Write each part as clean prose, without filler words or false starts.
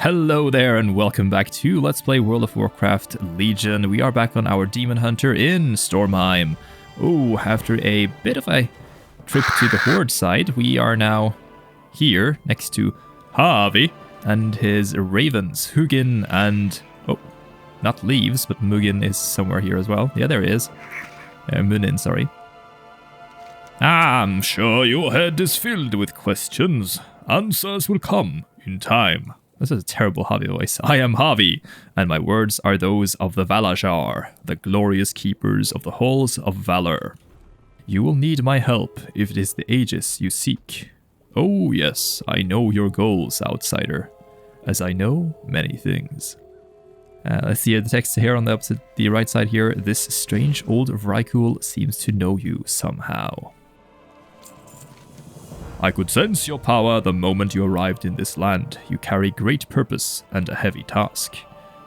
Hello there and welcome back to Let's Play World of Warcraft Legion. We are back on our Demon Hunter in Stormheim. Oh, after a bit of a trip to the Horde side, we are now here next to Harvey and his ravens, Hugin and... oh, not Leaves, but Muggin is somewhere here as well. Yeah, there he is. Munin, sorry. I'm sure your head is filled with questions. Answers will come in time. This is a terrible Harvey voice. I am Harvey, and my words are those of the Valarjar, the glorious keepers of the halls of valor. You will need my help if it is the Aegis you seek. Oh yes, I know your goals, outsider, as I know many things. Let's see the text here on the right side here. This strange old Vrykul seems to know you somehow. I could sense your power the moment you arrived in this land. You carry great purpose and a heavy task.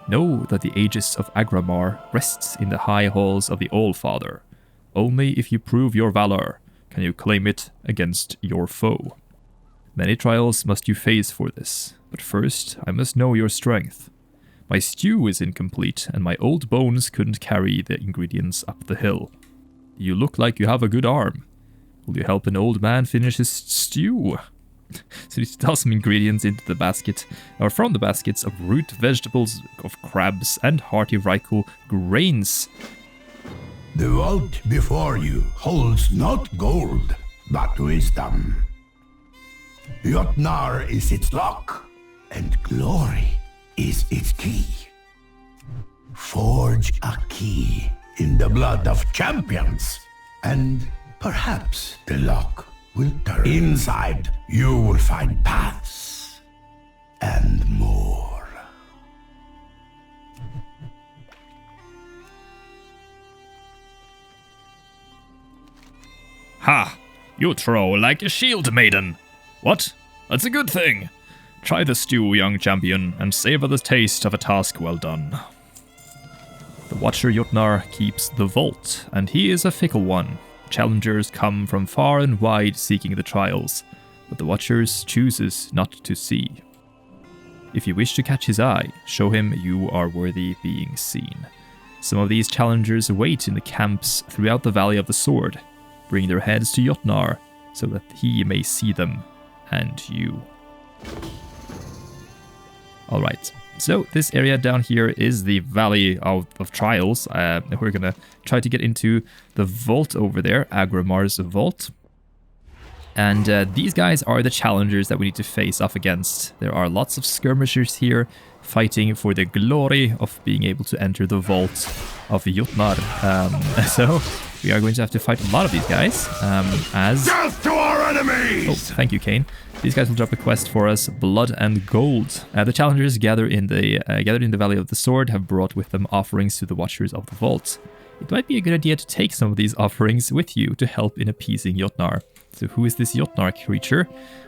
Know that the Aegis of Aggramar rests in the high halls of the Allfather. Only if you prove your valor can you claim it against your foe. Many trials must you face for this, but first I must know your strength. My stew is incomplete, and my old bones couldn't carry the ingredients up the hill. You look like you have a good arm. Will you help an old man finish his stew? So you toss some ingredients into the basket, or from the baskets of root vegetables, of crabs, and hearty Vrykul grains. The vault before you holds not gold, but wisdom. Jotnar is its lock, and glory is its key. Forge a key in the blood of champions, and perhaps the lock will turn. Inside, you will find paths and more. Ha! You throw like a shield maiden. What? That's a good thing. Try the stew, young champion, and savor the taste of a task well done. The Watcher Jotnar keeps the vault, and he is a fickle one. Challengers come from far and wide seeking the trials, but the Watchers chooses not to see. If you wish to catch his eye, show him you are worthy being seen. Some of these challengers wait in the camps throughout the Valley of the Sword. Bring their heads to Jotnar, so that he may see them, and you. Alright, so this area down here is the Valley of Trials. We're gonna try to get into the vault over there, Aggramar's vault. And these guys are the challengers that we need to face off against. There are lots of skirmishers here fighting for the glory of being able to enter the vault of Jotnar. So we are going to have to fight a lot of these guys. Death to our enemies! Oh, thank you, Kane. These guys will drop a quest for us, Blood and Gold. The challengers gathered in the Valley of the Sword have brought with them offerings to the Watchers of the Vault. It might be a good idea to take some of these offerings with you to help in appeasing Jotnar. So who is this Jotnar creature?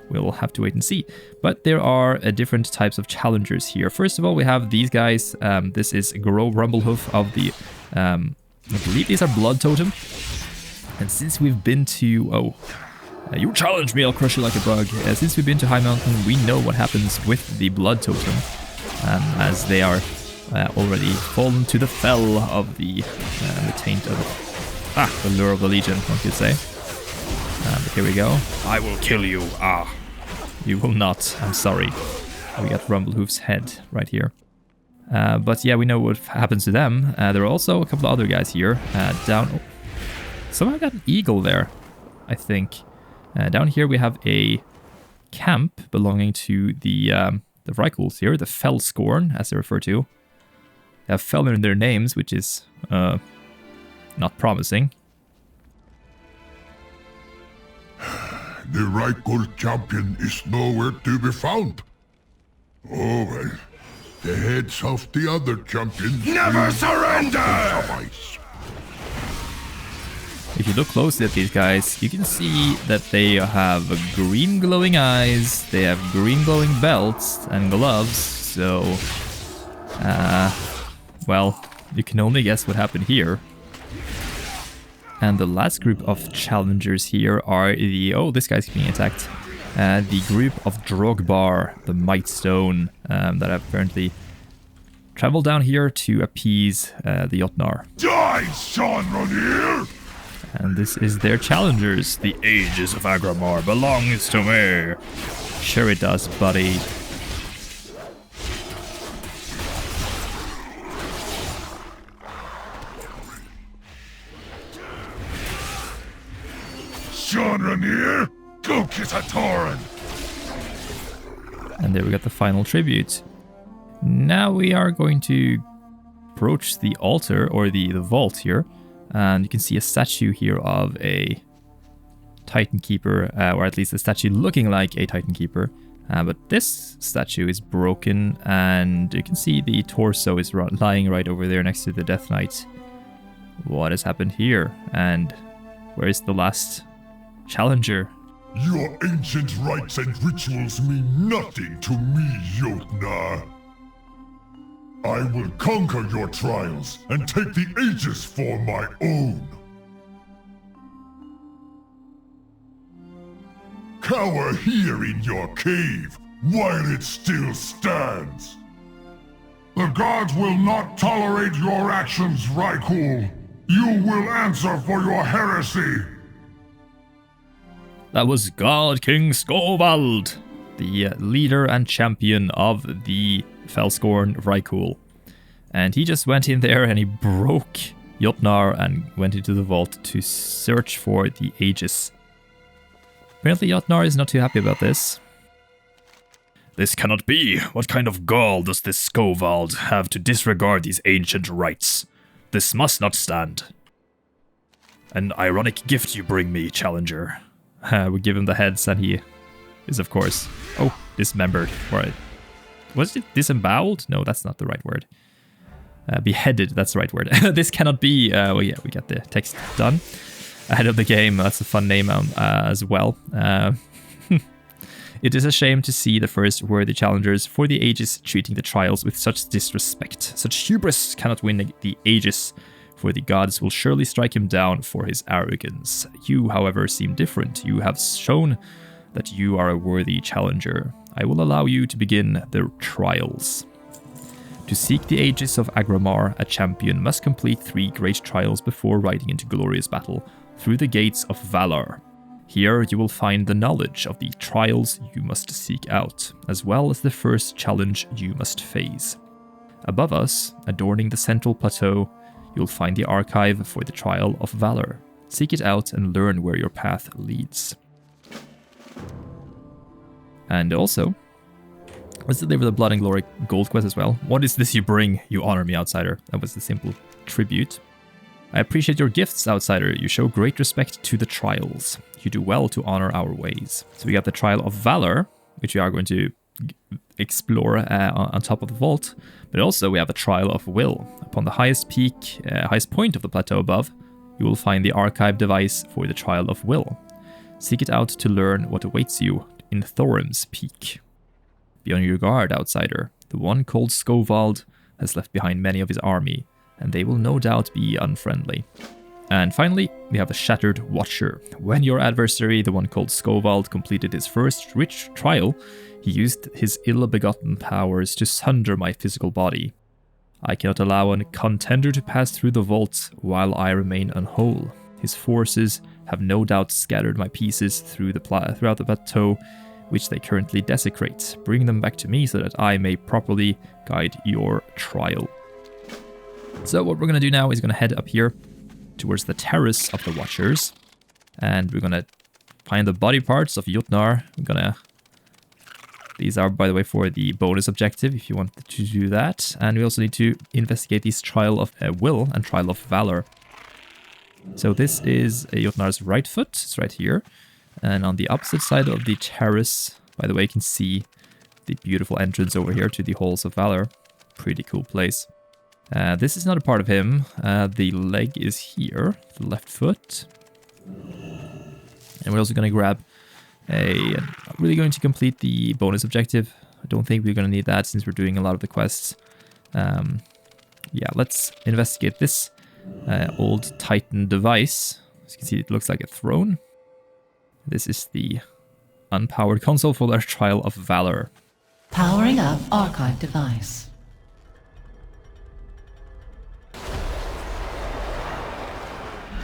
We'll have to wait and see. But there are different types of challengers here. First of all, we have these guys. This is Grow Rumblehoof of the... I believe these are Blood Totem. And since we've been to... you challenge me, I'll crush you like a bug. Since we've been to High Mountain, we know what happens with the Blood Totem, as they are already fallen to the fell of the taint of the lure of the Legion, one could say. But here we go. I will kill you. You will not. I'm sorry. We got Rumblehoof's head right here. But yeah, we know what happens to them. There are also a couple of other guys here down. Oh, somehow got an eagle there, I think. Down here we have a camp belonging to the Vrykuls here, the Fellscorn, as they refer to. They have Fell in their names, which is not promising. The Vrykul champion is nowhere to be found. Oh well, the heads of the other champions never surrender! If you look closely at these guys, you can see that they have green glowing eyes, they have green glowing belts and gloves, so... well, you can only guess what happened here. And the last group of challengers here are the... oh, this guy's being attacked. The group of Drogbar, the Might Stone. that have apparently traveled down here to appease the Jotnar. Die, Shanranir! And this is their challengers. The Aegis of Aggramar belongs to me. Sure it does, buddy. Shanranir, go kiss a Tauren! And there we got the final tribute. Now we are going to approach the altar, or the vault here. And you can see a statue here of a Titan Keeper, or at least a statue looking like a Titan Keeper. But this statue is broken, and you can see the torso is lying right over there next to the Death Knight. What has happened here? And where's the last challenger? Your ancient rites and rituals mean nothing to me, Jotnar. I will conquer your trials and take the Aegis for my own. Cower here in your cave while it still stands. The gods will not tolerate your actions, Rykul. You will answer for your heresy. That was God King Skovald, the leader and champion of the Felscorn Rykul. And he just went in there and he broke Jotnar and went into the vault to search for the Aegis. Apparently Jotnar is not too happy about this. This cannot be. What kind of gall does this Skovald have to disregard these ancient rites? This must not stand. An ironic gift you bring me, challenger. We give him the heads and he is, of course, dismembered. Right. Was it disemboweled? No, that's not the right word. Beheaded, that's the right word. This cannot be. Well, yeah, we got the text done ahead of the game. That's a fun name as well. It is a shame to see the first worthy challengers for the Aegis treating the trials with such disrespect. Such hubris cannot win the Aegis, for the gods will surely strike him down for his arrogance. You, however, seem different. You have shown that you are a worthy challenger. I will allow you to begin the trials. To seek the Aegis of Aggramar, a champion must complete 3 great trials before riding into glorious battle through the gates of Valar. Here you will find the knowledge of the trials you must seek out, as well as the first challenge you must face. Above us, adorning the central plateau, you'll find the archive for the Trial of Valor. Seek it out and learn where your path leads. And also, let's deliver the Blood and Glory gold quest as well. What is this you bring, you honor me, outsider? That was the simple tribute. I appreciate your gifts, outsider. You show great respect to the trials. You do well to honor our ways. So we got the Trial of Valor, which we are going to explore on top of the vault. But also we have a Trial of Will. Upon the highest point of the plateau above, you will find the archive device for the Trial of Will. Seek it out to learn what awaits you in Thorim's Peak. Be on your guard, outsider. The one called Skovald has left behind many of his army, and they will no doubt be unfriendly. And finally, we have the Shattered Watcher. When your adversary, the one called Skovald, completed his first rich trial, he used his ill-begotten powers to sunder my physical body. I cannot allow a contender to pass through the vault while I remain unwhole. His forces have no doubt scattered my pieces throughout the plateau, which they currently desecrate. Bring them back to me so that I may properly guide your trial. So what we're going to do now is going to head up here towards the Terrace of the Watchers. And we're going to find the body parts of Jotnar. These are, by the way, for the bonus objective, if you want to do that. And we also need to investigate these Trial of Will and Trial of Valor. So this is Jotnar's right foot. It's right here. And on the opposite side of the terrace, by the way, you can see the beautiful entrance over here to the Halls of Valor. Pretty cool place. This is not a part of him. The leg is here, the left foot. And we're also going to grab really going to complete the bonus objective. I don't think we're going to need that since we're doing a lot of the quests. Yeah, let's investigate this old Titan device. As you can see, it looks like a throne. This is the unpowered console for their Trial of Valor. Powering up archive device.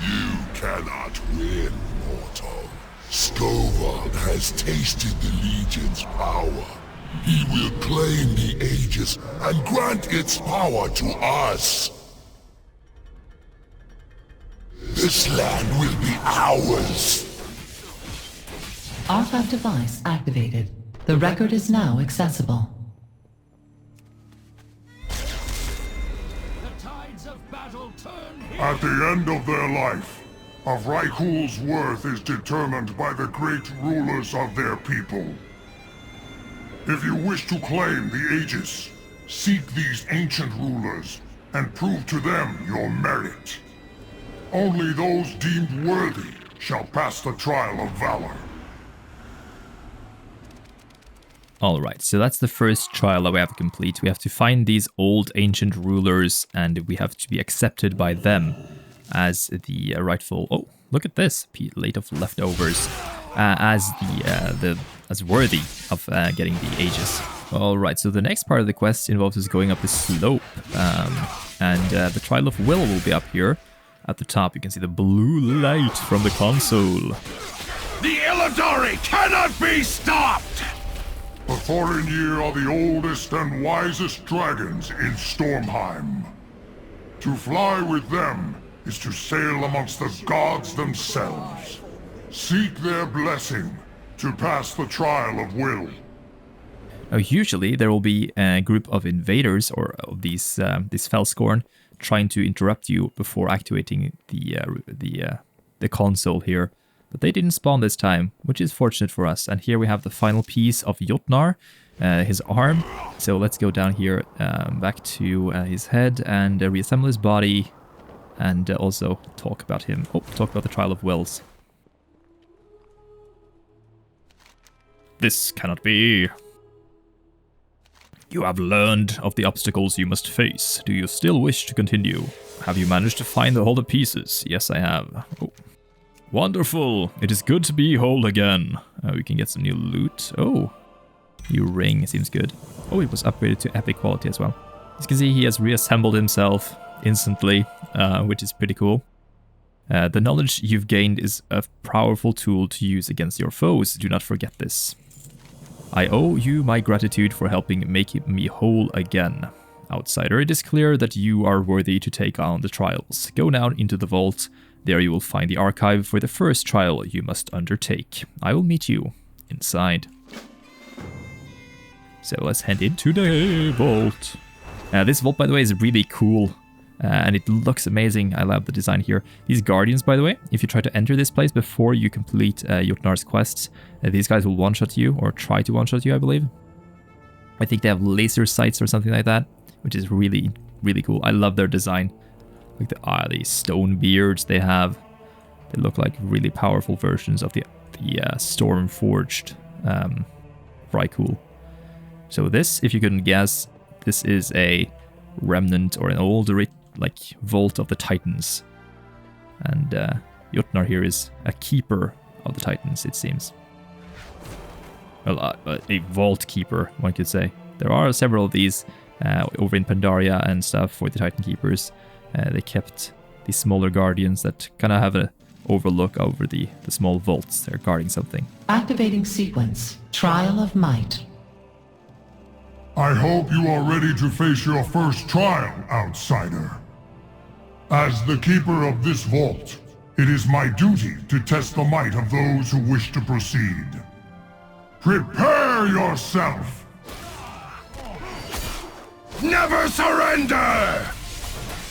You cannot win, mortal. Stovald has tasted the Legion's power. He will claim the Aegis and grant its power to us. This land will be ours. Archive device activated. The record is now accessible. The tides of battle turn here. At the end of their life, a Vrykkul's worth is determined by the great rulers of their people. If you wish to claim the Aegis, seek these ancient rulers and prove to them your merit. Only those deemed worthy shall pass the trial of valor. Alright, so that's the first trial that we have to complete. We have to find these old ancient rulers and we have to be accepted by them as the rightful... Oh, look at this! Plate of leftovers. As worthy of getting the Aegis. Alright, so the next part of the quest involves us going up the slope. The Trial of Will be up here. At the top, you can see the blue light from the console. The Illidari cannot be stopped! The Thorinir are the oldest and wisest dragons in Stormheim. To fly with them is to sail amongst the gods themselves. Seek their blessing to pass the Trial of Will. Now, usually there will be a group of invaders or of these Felscorn trying to interrupt you before activating the console here. But they didn't spawn this time, which is fortunate for us. And here we have the final piece of Jotnar, his arm. So let's go down here, back to his head and reassemble his body. And also talk about him. Oh, talk about the Trial of Wills. This cannot be. You have learned of the obstacles you must face. Do you still wish to continue? Have you managed to find all the pieces? Yes, I have. Oh. Wonderful! It is good to be whole again. We can get some new loot. Oh, new ring seems good. Oh, it was upgraded to epic quality as well. As you can see, he has reassembled himself instantly, which is pretty cool. The knowledge you've gained is a powerful tool to use against your foes. Do not forget this. I owe you my gratitude for helping make me whole again. Outsider, it is clear that you are worthy to take on the trials. Go now into the vault. There you will find the archive for the first trial you must undertake. I will meet you inside. So let's head into the vault. This vault, by the way, is really cool. And it looks amazing. I love the design here. These guardians, by the way, if you try to enter this place before you complete Jotnar's quests, these guys will one-shot you, or try to one-shot you, I believe. I think they have laser sights or something like that, which is really, really cool. I love their design. Like the stone beards they have. They look like really powerful versions of the Storm-forged Vrykul. So this, if you couldn't guess, this is a remnant or an old vault of the Titans. And Jotnar here is a keeper of the Titans, it seems. Well, a vault keeper, one could say. There are several of these over in Pandaria and stuff for the Titan keepers. They kept these smaller guardians that kind of have an overlook over the small vaults. They're guarding something. Activating sequence. Trial of Might. I hope you are ready to face your first trial, outsider. As the keeper of this vault, it is my duty to test the might of those who wish to proceed. Prepare yourself! Never surrender!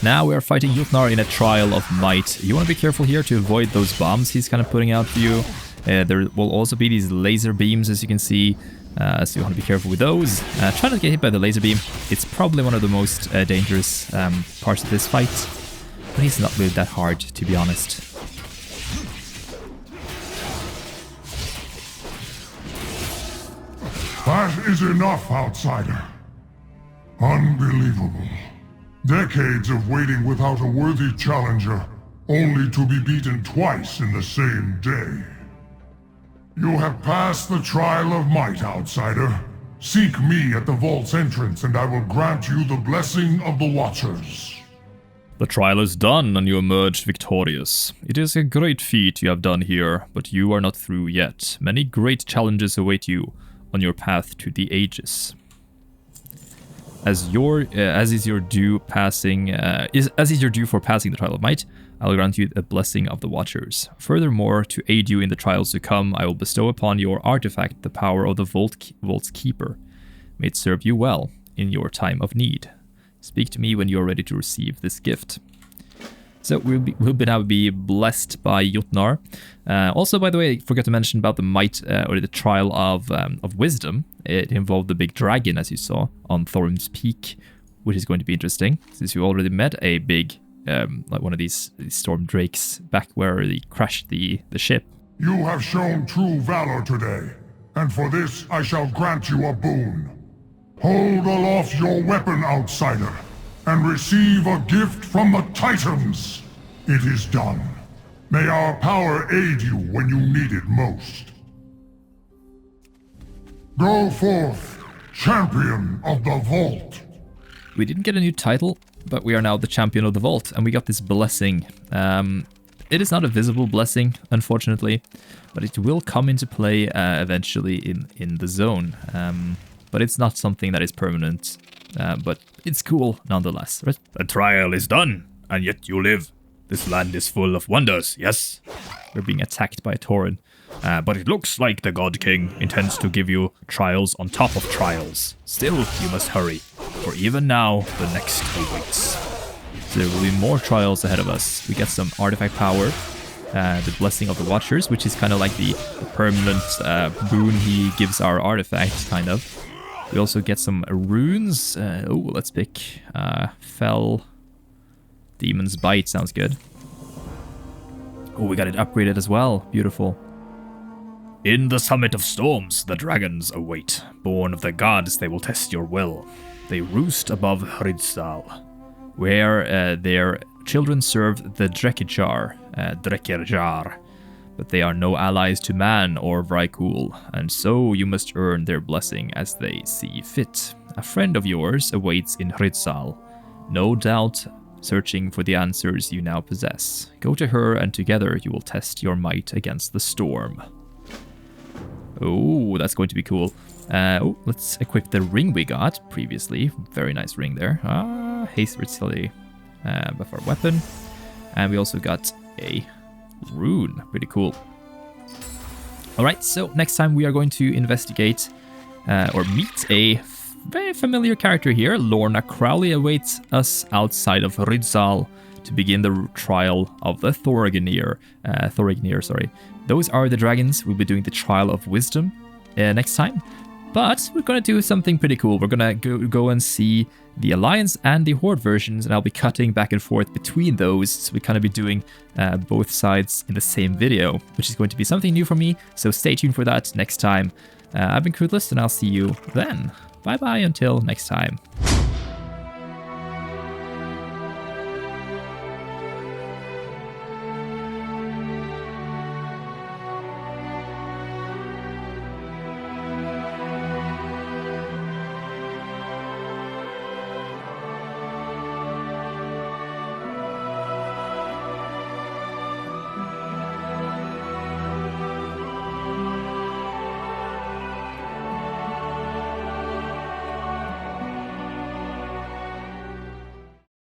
Now we are fighting Jotnar in a trial of might. You want to be careful here to avoid those bombs he's kind of putting out for you. There will also be these laser beams, as you can see. So you want to be careful with those. Try not to get hit by the laser beam. It's probably one of the most dangerous parts of this fight. But he's not really that hard, to be honest. That is enough, outsider. Unbelievable. Decades of waiting without a worthy challenger, only to be beaten twice in the same day. You have passed the trial of might, outsider. Seek me at the vault's entrance, and I will grant you the blessing of the Watchers. The trial is done, and you emerged victorious. It is a great feat you have done here, but you are not through yet. Many great challenges await you on your path to the Aegis. As is your due for passing the Trial of Might, I will grant you a blessing of the Watchers. Furthermore, to aid you in the trials to come, I will bestow upon your artifact the power of the Vault's Keeper. May it serve you well in your time of need. Speak to me when you are ready to receive this gift. So we'll now be blessed by Jotnar. Also, by the way, I forgot to mention about the might or the trial of wisdom. It involved the big dragon, as you saw on Thorm's Peak, which is going to be interesting since you already met a big like one of these storm drakes back where they crashed the ship. You have shown true valor today, and for this I shall grant you a boon. Hold aloft your weapon, outsider, and receive a gift from the Titans. It is done. May our power aid you when you need it most. Go forth, champion of the vault. We didn't get a new title, but we are now the champion of the vault, and we got this blessing. It is not a visible blessing, unfortunately, but it will come into play eventually in the zone. But it's not something that is permanent, but it's cool nonetheless. Right? The trial is done, and yet you live. This land is full of wonders, yes? We're being attacked by a Tauren. But it looks like the God King intends to give you trials on top of trials. Still, you must hurry, for even now, the next awaits. So there will be more trials ahead of us. We get some artifact power, the Blessing of the Watchers, which is kind of like the permanent boon he gives our artifact, kind of. We also get some runes. Let's pick Fell. Demon's Bite sounds good. Oh, we got it upgraded as well. Beautiful. In the summit of storms, the dragons await. Born of the gods, they will test your will. They roost above Hridsdal, where their children serve the Drekirjar, but they are no allies to man or Vrykul, and so you must earn their blessing as they see fit. A friend of yours awaits in Hridsdal, no doubt searching for the answers you now possess. Go to her, and together you will test your might against the storm. Oh, that's going to be cool. Let's equip the ring we got previously. Very nice ring there. Haste versatility buff our weapon. And we also got a rune. Pretty cool. Alright, so next time we are going to investigate or meet a very familiar character here. Lorna Crowley awaits us outside of Hridsdal to begin the trial of the Thorgnir. Those are the dragons. We'll be doing the Trial of Wisdom next time. But we're going to do something pretty cool. We're going to go and see the Alliance and the Horde versions, and I'll be cutting back and forth between those. So we kind of be doing both sides in the same video, which is going to be something new for me. So stay tuned for that next time. I've been Kudless, and I'll see you then. Bye-bye until next time.